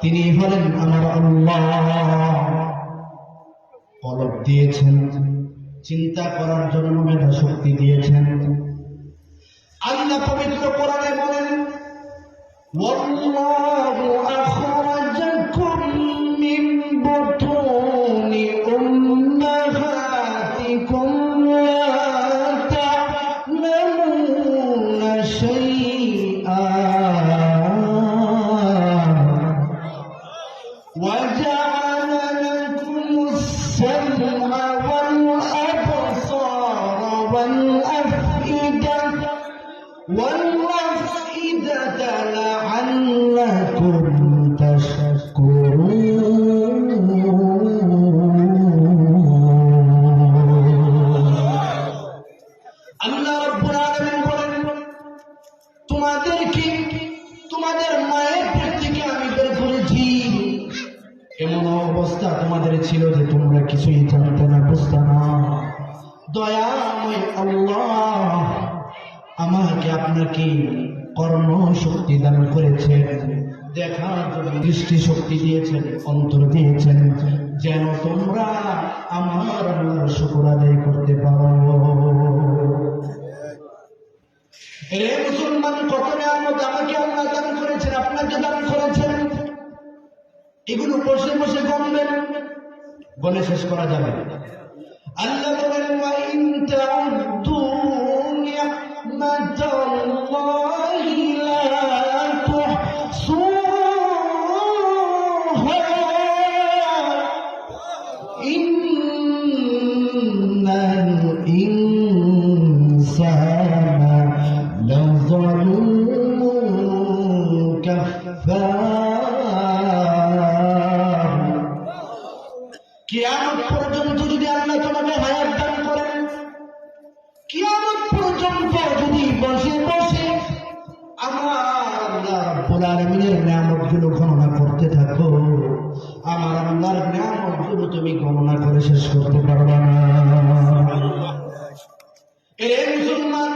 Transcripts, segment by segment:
তিনি হলেন আমার আল্লাহ। কলব দিয়েছেন, চিন্তা করার জন্য মেধা শক্তি দিয়েছেন। আল্লাহ পবিত্র কোরআনে বলেন, ওয়াল্লাহু আখরাজাকুম মিন বুতুনি উম্মাহাতিকুম লা তা'লামুনা শাইআ وجعل لكم السمع والأبصار والأفئدة لعلكم تشكرون। আল্লাহ রাব্বুল আলামিন বলেন, তোমাদেরকে তোমাদের মায়ের পেট থেকে আমি বের করেছি। এমন অবস্থা তোমাদের ছিল যে তোমরা কিছুই জানতে না, বুঝতে না। দয়াময় আল্লাহ আমাকে আপনাকে কর্ণ শক্তি দান করেছেন, দেখার জন্য দৃষ্টি শক্তি দিয়েছেন, অন্তর দিয়েছেন, যেন তোমরা আমার আল্লাহর শুকর আদায় করতে পারো। হে মুসলমান, কত নিয়ামত আমাকে আল্লাহ দান করেছেন, আপনাকে দান করেছেন। এগুলো বসে বসে গণবেন, গণে শেষ করা যাবে। আল্লাহ বলেন, ওয়া ইন তা'উদ্দু নি'মাতাল্লাহি লা তুহসুহা ইন্নাল ইনসানা লাযালুমুন কাফফার। কিয়ামত পর্যন্ত যদি আল্লাহ তোমাকে হায়াত দান করেন, কিয়ামত পর্যন্ত যদি বসে বসে আমার আল্লাহ রাব্বুল আলামিনের নিয়ামতগুলো গণনা করতে থাকো, আমার আল্লাহর নিয়ামতগুলো তুমি গণনা করে শেষ করতে পারবে না। এ মুসলমান,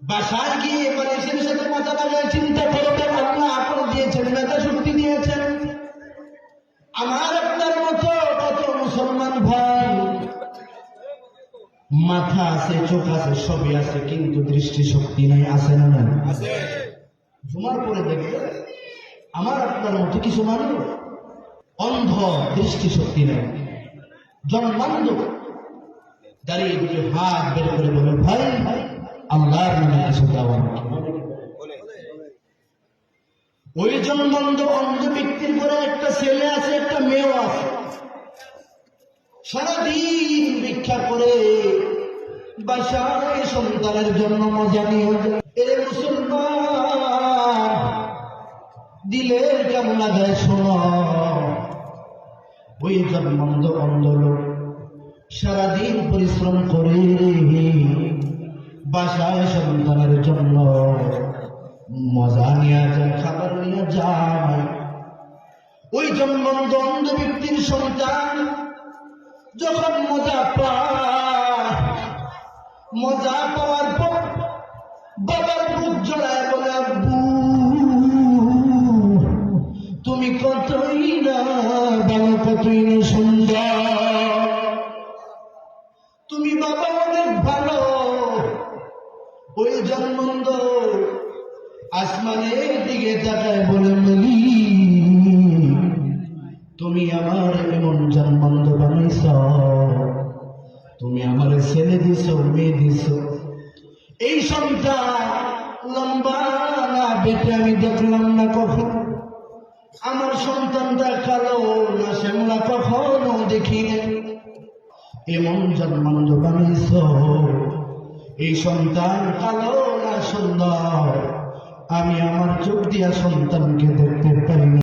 বাসায় গিয়ে মানুষের সাথে মাথা লাগায় চিন্তা করবেন, আল্লাহ আপন দিয়েছেন, মেধা শক্তি দিয়েছেন। আমার আপনার মতো কত মুসলমান ভাই মাথা আছে, চোখ আছে, সবই আছে, কিন্তু দৃষ্টি শক্তি নাই, আছে না নাই? জুমার পরে দেখবে আমার আপনার মতো কিছু মানুষ অন্ধ, দৃষ্টি শক্তি নেই, জন্মান্ধ, দাঁড়িয়ে দুটো হাত বের করে বলে, ভাই আল্লাহর নামে কিছু দাও আমাকে। ওই জন্মান্ধ অন্ধ ব্যক্তির ঘরে একটা ছেলে আছে, একটা মেয়েও আছে, সারাদিন ভিক্ষা করে বাসায় সন্তানের জন্য মজা নিয়ে যায়। এ মুসলমান, দিলের কেমন লাগে শোনো, ওই জন্মান্ধ অন্ধ লোক সারাদিন পরিশ্রম করে বাসায় সন্তানের জন্য মজা নিয়ে যায়, খাবার নিয়ে যায়। ওই জন্মান্ধ অন্ধ ব্যক্তির সন্তান যখন মজা পায়, মজা পাওয়ার পর বাবার বুক জড়ায় বলে, আব্বু তুমি কতই না ভালো, কতই না সুন্দর, তুমি বাবা অনেক ভালো। ওই জন্মান্ধ আসমানের দিকে তাকায় বলে, মালিক তুমি আমার এমন জন্মান্ধ বানাইছ, তুমি আমার ছেলে দিছ, মেয়ে দিছ, এই সন্তান লম্বা না বেটে আমি দেখলাম না কখন, আমার সন্তানটা কালো না শ্যামলা কখনো দেখি না, এমন জন্মান্ধ বানাইছ, এই সন্তান কালো না সুন্দর, আমি আমার চোখ দিয়া সন্তানকে দেখতে পাই না।